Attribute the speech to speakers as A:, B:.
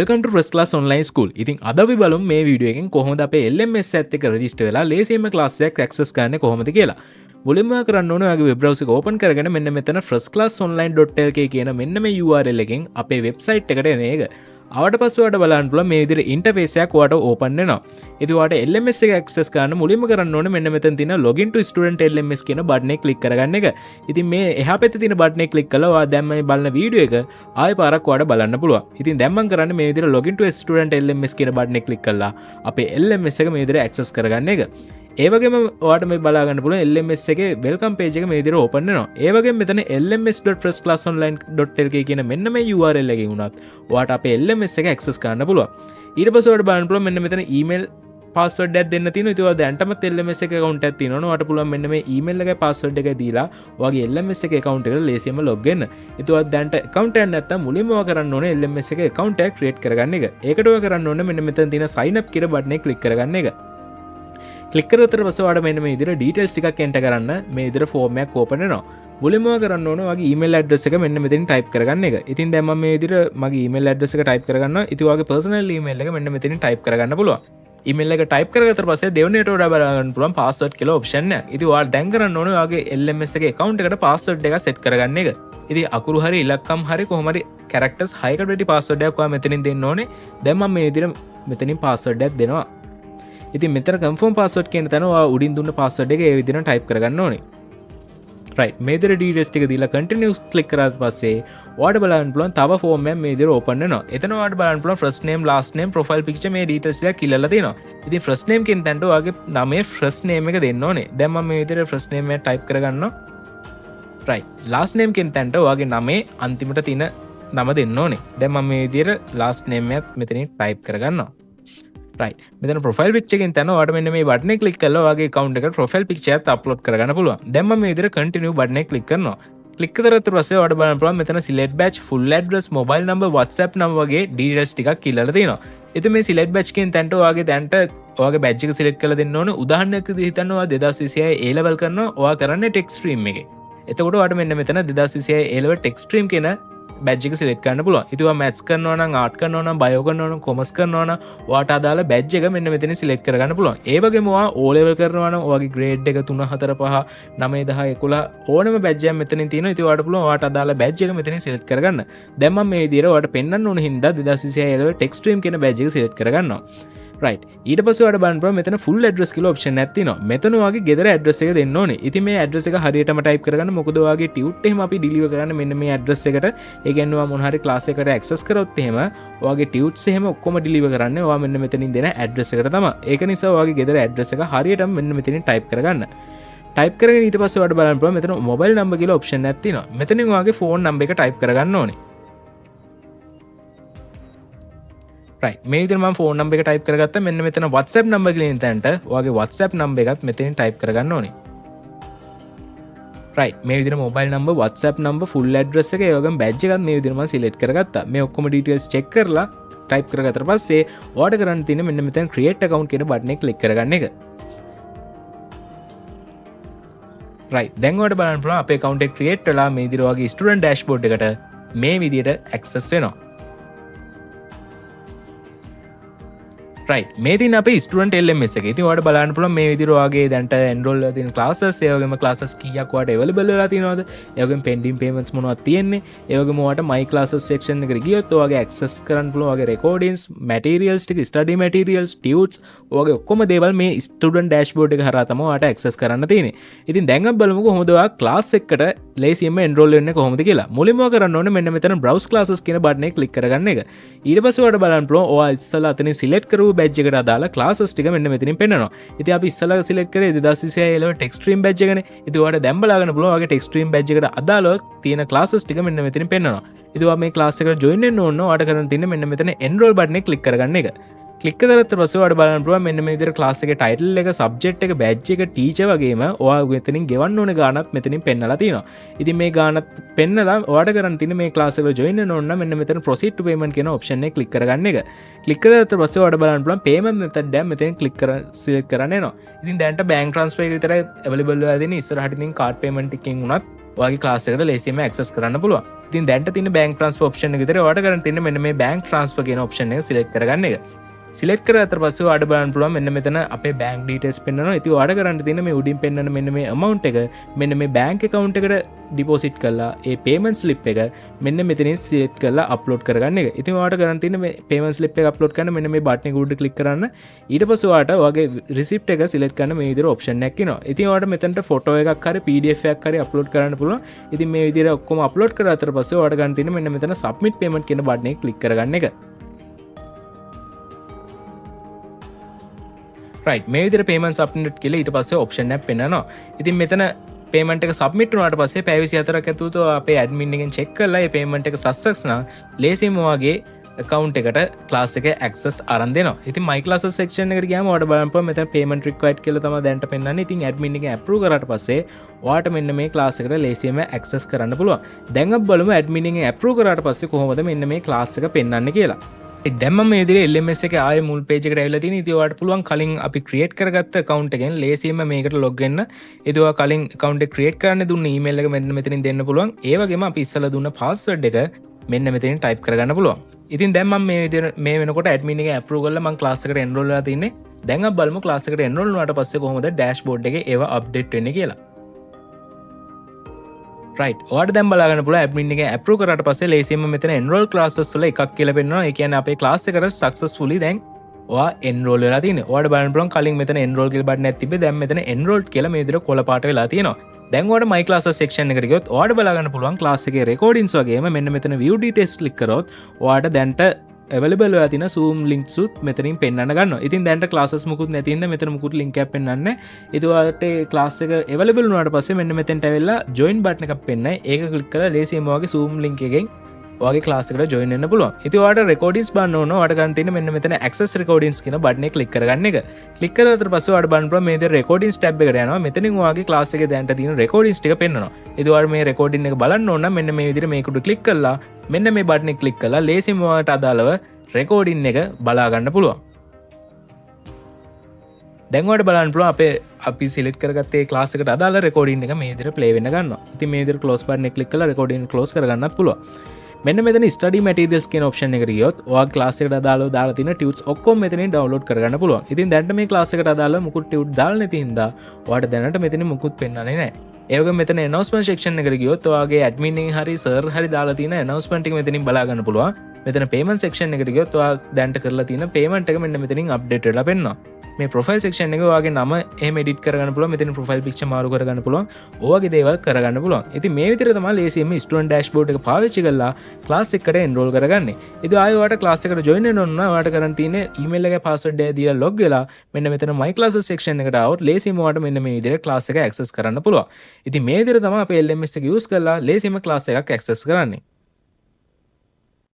A: Welcome to First Class Online School. ඉතින් අද අපි බලමු මේ වීඩියෝ එකෙන් කොහොමද අපේ LMS එකත් එක්ක රෙජිස්ටර් වෙලා ලේසියෙන්ම ක්ලාස් එකක් ඇක්සස් කරන්න කොහොමද කියලා. මුලින්ම කරන්න ඕනේ ඔයාගේ වෙබ් බ්‍රවුසර් එක ඕපන් කරගෙන මෙන්න මෙතන firstclassonline.lk කියන මෙන්න මේ URL එකෙන් අපේ වෙබ්සයිට් එකට එන එක. ආවට පස්සේ ඔයාලට බලන්න පුළුවන් මේ විදිහට ඉන්ටර්ෆේස් එකක් ඔයාලට ඕපන් වෙනවා. ඉතින් ඔයාලට LMS එක ඇක්සස් කරන්න මුලින්ම කරන්න ඕනේ මෙන්න මෙතන තියෙන login to student LMS කියන බටන් එක ක්ලික් කරගන්න එක. ඉතින් මේ එහා පැත්තේ තියෙන බටන් එක ක්ලික් කළා ඔයා දැන් මේ බලන වීඩියෝ එක ආයෙ පාරක් ඔයාලට බලන්න පුළුවන්. ඉතින් දැන් මම කරන්නේ මේ විදිහට login to student LMS කියන බටන් එක ක්ලික් කළා අපේ LMS එක මේ විදිහට ඇක්සස් කරගන්න එක. ඒ වගේම ඔයාලට මේ බලා ගන්න පුළුවන් LMS එකේ වෙල්කම් පේජ් එක මේ විදිහට ඕපන් වෙනවා. ඒ වගේම මෙතන lms.firstclassonline.lk කියන මෙන්න මේ URL එකකින් උනත් ඔයාලට අපේ LMS එක ඇක්සස් කරන්න පුළුවන්. ඊට පස්සේ ඔයාලට බලන්න පුළුවන් මෙන්න මෙතන email password එකක් දෙන්න තියෙනවා. ඉතින් ඔයා දැන්ටමත් LMS එක account එකක් තියෙනවනේ. ඔයාලට පුළුවන් මෙන්න මේ email එකේ password එක දීලා ඔයාගේ LMS එකේ account එකට ලේසියෙන්ම log වෙන්න. ඉතින් ඔයා දැන්ට account එකක් නැත්නම් මුලින්ම ඔයා කරන්න ඕනේ LMS එකේ account එකක් create කරගන්න එක. ඒකට ඔයා කරන්න ඕනේ මෙන්න මෙතන තියෙන sign up කියන බටන් එක click කරගන්න එක. ක්ලික් කරතර පස්සේ ඔයාලට මෙන්න මේ විදිහට ඩීටේල්ස් ටිකක් එන්ටර් කරන්න මේ විදිහට ෆෝම් එකක් ඕපන් වෙනවා. මුලින්ම කරන්න ඕනේ ඔයාගේ ඊමේල් ඇඩ්‍රස් එක මෙන්න මෙතනින් ටයිප් කරගන්න එක. ඉතින් දැන් මම මේ විදිහට මගේ ඊමේල් ඇඩ්‍රස් එක ටයිප් කරගන්නවා. ඉතින් ඔයාගේ පර්සනල් ඊමේල් එක මෙන්න මෙතනින් ටයිප් කරගන්න පුළුවන්. ඊමේල් එක ටයිප් කරගත්තට පස්සේ දෙවෙනියට වඩා බලන්න පුළුවන් පාස්වර්ඩ් කියලා ඔප්ෂන් එක. ඉතින් ඔයාලා දැන් කරන්න ඕනේ ඔයාගේ LMS එකේ account එකට පාස්වර්ඩ් එක සෙට් කරගන්න එක. ඉතින් අකුරු හරි ඉලක්කම් හරි කොහොම හරි characters 6කට වැඩි පාස්වර්ඩ් එකක් ඔයා මෙතනින් දෙන්න ඕනේ. දැන් මම මේ විදිහට මෙතනින් පාස්වර්ඩ් එකක් දෙනවා. ඉතින් මෙතන confirm password කියන තැන ඔයා උඩින් දුන්න password එක ඒ විදිහට type කරගන්න ඕනේ. right මේ විදිහට details ටික දීලා continue click කරාට පස්සේ ඔයාලට බලන්න පුළුවන් තව form එකක් මේ විදිහට open වෙනවා. එතන ඔයාලට බලන්න පුළුවන් first name last name profile picture මේ details ටික කිල්ලලා තියෙනවා. ඉතින් first name කියන තැනට ඔයාගේ නමේ first name එක දෙන්න ඕනේ. දැන් මම මේ විදිහට first name එක type කරගන්නවා. right last name කියන තැනට ඔයාගේ නමේ අන්තිමට තියෙන නම දෙන්න ඕනේ. දැන් මම මේ විදිහට last name එකත් මෙතනින් type කරගන්නවා. right මෙතන profile picture එකෙන් තන ඔයාලට මෙන්න මේ බටන් එක ක්ලික් කරලා ඔයාගේ account එකට profile picture එකත් upload කරගන්න පුළුවන්. දැන් මම මේ විදිහට continue බටන් එක ක්ලික් කරනවා. ක්ලික් කරලා පස්සේ ඔයාලට බලන්න පුළුවන් මෙතන select batch full address mobile number whatsapp number වගේ details ටිකක් කිල්ලලා තියෙනවා. ඉතින් මේ select batch කියන තැනට ඔයාගේ දැන්ට ඔයාගේ badge එක select කරලා දෙන්න ඕනේ. උදාහරණයක් විදිහට හිතන්න ඔයා 2026 A level කරනවා. ඔයා කරන්නේ tech stream එකේ. එතකොට ඔයාලට මෙන්න මෙතන 2026 A level tech stream කියන badge එක select කරන්න පුළුවන්. ඉතින් ඔයා maths කරනවා නම් art කරනවා නම් bio කරනවා නම් commerce කරනවා නම් ඔයාට අදාළ badge එක මෙන්න මෙතන select කරගන්න පුළුවන්. ඒ වගේම ඔයා O level කරනවා නම් ඔයාගේ grade එක 3 4 5 9 10 11 ඕනම badge එකක් මෙතනින් තියෙනවා. ඉතින් ඔයාට පුළුවන් ඔයාට අදාළ badge එක මෙතනින් select කරගන්න. දැන් මම මේ විදිහට ඔයාට පෙන්වන්න ඕන හින්දා 2026 level tech stream කියන badge එක select කරගන්නවා. right ඊට පස්සේ ඔයාලට බලන්න පුළුවන් මෙතන full address කියලා option එකක් තියෙනවා. මෙතන ඔයාගේ ගෙදර address එක දෙන්න ඕනේ. ඉතින් මේ address එක හරියටම type කරගන්න. මොකද ඔයාගේ tute එහෙම අපි deliver කරන්න මෙන්න මේ address එකට. ඒ කියන්නේ ඔයා මොන හරි class එකකට access කරොත් එහෙම ඔයාගේ tutes එහෙම ඔක්කොම deliver කරන්නේ ඔයා මෙන්න මෙතනින් දෙන address එකට තමයි. ඒක නිසා ඔයාගේ ගෙදර address එක හරියටම මෙන්න මෙතනින් type කරගන්න. type කරගෙන ඊට පස්සේ ඔයාලට බලන්න පුළුවන් මෙතන mobile number කියලා option එකක් තියෙනවා. මෙතනින් ඔයාගේ phone number එක type කරගන්න ඕනේ. right මේ විදිහට මම phone number එක type කරගත්තා. මෙන්න මෙතන WhatsApp number කියලා තැනට ඔයාගේ WhatsApp number එකත් මෙතනින් type කරගන්න ඕනේ. right මේ විදිහට mobile number WhatsApp number full address එක ඒ වගේම badge එකත් මේ විදිහට මම select කරගත්තා. මේ ඔක්කොම details check කරලා type කරගත්තට පස්සේ ඔයාලට කරන්න තියෙන්නේ මෙන්න මෙතන create account කියන බටන් එක click කරගන්න එක. right දැන් ඔයාලට බලන්න පුළුවන් අපේ account එක create වෙලා මේ විදිහට ඔයාගේ student dashboard එකට මේ විදිහට access වෙනවා. right මේ තියෙන අපේ student LMS එක. ඉතින් ඔයාලට බලන්න පුළුවන් මේ විදිහට ඔයාගේ දැන්ට enroll වෙලා තියෙන classes ඒ වගේම classes කීයක් ඔයාලට available වෙලා තියෙනවද? ඒ වගේම pending payments මොනවද තියෙන්නේ? ඒ වගේම ඔයාලට my classes section එකට ගියොත් ඔයාගේ access කරන්න පුළුවන් ඔයාගේ recordings, materials ටික, study materials, tutes ඔයාගේ ඔක්කොම දේවල් මේ student dashboard එක හරහා තමයි ඔයාලට access කරන්න තියෙන්නේ. ඉතින් දැන් අපි බලමුකෝ කොහොමද ඔයා class එකකට ලේසියෙන්ම enroll වෙන්නේ කොහොමද කියලා. මුලින්ම කරන්න ඕනේ මෙන්න මෙතන browse classes කියන බටන් එක click කරගන්න එක. ඊට පස්සේ ඔයාලට බලන්න පුළුවන් ඔයා ඉස්සලා අතනින් select කරපු badge එකට අදාළ classes ටික මෙන්න මෙතනින් පෙන්නනවා. ඉතින් අපි ඉස්සලා select කරේ 2026 level tech stream badge එකනේ. ඉතින් ඔයාලට දැන් බලාගන්න පුළුවන් ඔයාගේ tech stream badge එකට අදාළව තියෙන classes ටික මෙන්න මෙතනින් පෙන්නනවා. ඉතින් ඔයා මේ class එකට join වෙන්න ඕන ඔයාලට කරන්න තියෙන්නේ මෙන්න මෙතන enroll බටන් එක click කරගන්න එක. ක්ලික් කරත් පස්සේ ඔයාලට බලන්න පුළුවන් මෙන්න මේ විදිහට ක්ලාස් එකේ ටයිටල් එක, සබ්ජෙක්ට් එක, බැජ් එක, ටීචර් වගේම ඔයා මෙතනින් ගෙවන්න ඕන ගාණත් මෙතනින් පෙන්නලා තියෙනවා. ඉතින් මේ ගාණත් පෙන්නලා ඔයාලට කරන්න තියෙන්නේ මේ ක්ලාස් එකට ජොයින් වෙන්න ඕන නම් මෙන්න මෙතන proceed to payment කියන ඔප්ෂන් එක ක්ලික් කරගන්න එක. ක්ලික් කරත් පස්සේ ඔයාලට බලන්න පුළුවන් payment method එක මෙතෙන් ක්ලික් කරලා සිලෙක්ට් කරන්න එනවා. ඉතින් දැන්ට bank transfer එක විතරයි available වෙලා තියෙන්නේ. ඉස්සරහට ඉතින් card payment එකකින් උනත් ඔයාගේ ක්ලාස් එකට ලේසියෙන්ම access කරන්න පුළුවන්. ඉතින් දැන්ට තියෙන bank transfer option එක විතරයි ඔයාලට කරන්න තියෙන්නේ මෙන්න මේ bank transfer කියන option එක select කරගන්න එක. සිලෙක්ට් කරාට පස්සේ ඔයාලට බලන්න පුළුවන් මෙන්න මෙතන අපේ bank details පෙන්නනවා. ඉතින් ඔයාලට කරන්න තියෙන්නේ මේ උඩින් පෙන්නන මෙන්න මේ amount එක මෙන්න මේ bank account එකට deposit කරලා ඒ payment slip එක මෙන්න මෙතනින් select කරලා upload කරගන්න එක. ඉතින් ඔයාලට කරන්න තියෙන්නේ මේ payment slip එක upload කරන්න මෙන්න මේ button එක උඩ click කරන්න. ඊට පස්සේ ඔයාලට ඔයාගේ receipt එක select කරන්න මේ විදිහට option එකක් එනවා. ඉතින් ඔයාලට මෙතනට photo එකක් හරි PDF එකක් හරි upload කරන්න පුළුවන්. ඉතින් මේ විදිහට ඔක්කොම upload කරාට පස්සේ ඔයාලට ගන්න තියෙන්නේ මෙන්න මෙතන submit payment කියන button එක click කරගන්න එක. right මේ විදිහට payment submit කියලා ඊට පස්සේ option එකක් පෙන්නනවා. ඉතින් මෙතන payment එක submit වුණාට පස්සේ පැය 24ක් ඇතුළත අපේ admin එකෙන් check කරලා මේ payment එක success නම් ලේසියෙන්ම ඔයාගේ account එකට class එකේ access අරන් දෙනවා. ඉතින් my classes section එකට ගියාම ඔයාලට බලන්න පුළුවන් මෙතන payment required කියලා තමයි දැනට පෙන්නන්නේ. ඉතින් admin එකෙන් approve කරාට පස්සේ ඔයාලට මෙන්න මේ class එකට ලේසියෙන්ම access කරන්න පුළුවන්. දැන් අපි බලමු admin එකෙන් approve කරාට පස්සේ කොහොමද මෙන්න මේ class එක පෙන්වන්නේ කියලා. දැම්ම මේ විදිහට LMS එකේ ආයේ මුල් page එකට ඇවිල්ලා තියෙන. ඉතින් ඔයාලට පුළුවන් කලින් අපි create කරගත්ත account එකෙන් ලේසියෙන්ම මේකට log වෙන්න. ඉතින් ඔයා කලින් account එක create කරන්න දුන්න email එක මෙන්න මෙතනින් දෙන්න පුළුවන්. ඒ වගේම අපි ඉස්සලා දුන්න password එක මෙන්න මෙතනින් type කරගන්න පුළුවන්. ඉතින් දැන් මම මේ විදිහට මේ වෙනකොට admin එකෙන් approve කරලා මම class එකට enroll වෙලා තින්නේ. දැන් අපි බලමු class එකට enroll වුණාට පස්සේ කොහොමද dashboard එකේ ඒවා update වෙන්නේ කියලා. right ඔයාලට දැන් බලාගන්න පුළුවන් admin එකෙන් approve කරාට පස්සේ ලේසියෙන්ම මෙතන enroll classes වල එකක් කියලා පෙන්නනවා. ඒ කියන්නේ අපේ class එකට successfully දැන් ඔයා enroll වෙලා තියෙනවා. ඔයාලට බලන්න පුළුවන් කලින් මෙතන enroll කියලා බටන් එකක් තිබ්බේ. දැන් මෙතන enrolled කියලා මේ විදිහට කොළ පාට වෙලා තියෙනවා. දැන් ඔයාලට my classes section එකට ගියොත් ඔයාලට බලාගන්න පුළුවන් class එකේ recordings වගේම මෙන්න මෙතන view details click කරොත් ඔයාලට දැන්ට available වෙලා තියෙන zoom links උත් මෙතනින් පෙන්වන්න ගන්නවා. ඉතින් දැන්ට classes මුකුත් නැති හින්දා මෙතන මුකුත් link එකක් පෙන්වන්නේ නැහැ. ඉතින් ඔයාලට class එක available වුණාට පස්සේ මෙන්න මෙතෙන්ට ඇවිල්ලා join button එකක් පෙන්නයි. ඒක click කරලා ලේසියෙන්ම ඔයාගේ zoom link එකෙන් ඔයාගේ class එකට join වෙන්න පුළුවන්. ඉතින් ඔයාලට recordings බලන්න ඕන. ඔයාලට ගන්න තියෙන මෙන්න මෙතන access recordings කියන button එක click කරගන්න එක. click කරලා පස්සේ ඔයාලට බලන්න පුළුවන් මේ විදිහට recordings tab එකට යනවා. මෙතනින් ඔයාගේ class එකේ දැන්ට තියෙන recordings ටික පෙන්වනවා. ඉතින් ඔයාලට මේ recording එක බලන්න ඕන නම් මෙන්න මේ විදිහට මේක උඩ click කරලා මෙන්න මේ button එක click කරලා ලේසියෙන්ම ඔයාලට අදාළව recording එක බලා ගන්න පුළුවන්. දැන් ඔයාලට බලන්න පුළුවන් අපි select කරගත්තේ class එකට අදාළ recording එක මේ විදිහට play වෙන්න ගන්නවා. ඉතින් මේ විදිහට close button එක click කරලා recording close කරගන්නත් පුළුවන්. මෙන්න මෙතන study materials කියන option එකට ගියොත් ඔයාගේ class එකට අදාළව දාලා තියෙන tunes ඔක්කොම මෙතනින් download කරගන්න පුළුවන්. ඉතින් දැන්ට මේ class එකට අදාළව මුකුත් tunes දාලා නැති හින්දා ඔයාලට දැනට මෙතනින් මුකුත් පෙන්වන්නේ නැහැ. ඒ වගේම මෙතන announcement section එකට ගියොත් ඔයාගේ admin එකෙන් හරි sir හරි දාලා තියෙන announcement එක මෙතනින් බලා ගන්න පුළුවන්. මෙතන payment section එකට ගියොත් ඔයා දැන්ට කරලා තියෙන payment එක මෙන්න මෙතනින් update වෙලා පෙන්නනවා. මේ profile section එකේ ඔයාගේ නම එහෙම edit කරගන්න පුළුවන්. මෙතන profile picture මාරු කරගන්න පුළුවන්. ඔයාගේ දේවල් කරගන්න පුළුවන්. ඉතින් මේ විදිහට තමයි ලේසියෙන්ම student dashboard එක පාවිච්චි කරලා class එකකට enroll කරගන්නේ. ඉතින් ආයෙ ඔයාලට class එකට join වෙන්න ඕන නම් ඔයාලට කරන් තියෙන්නේ email එකේ password එක දීලා log වෙලා මෙන්න මෙතන my classes section එකට આવොත් ලේසියෙන්ම ඔයාලට මෙන්න මේ විදිහට class එක access කරන්න පුළුවන්. ඉතින් මේ විදිහට තමයි අපි LMS එක use කරලා ලේසියෙන්ම class එකක් access කරන්නේ.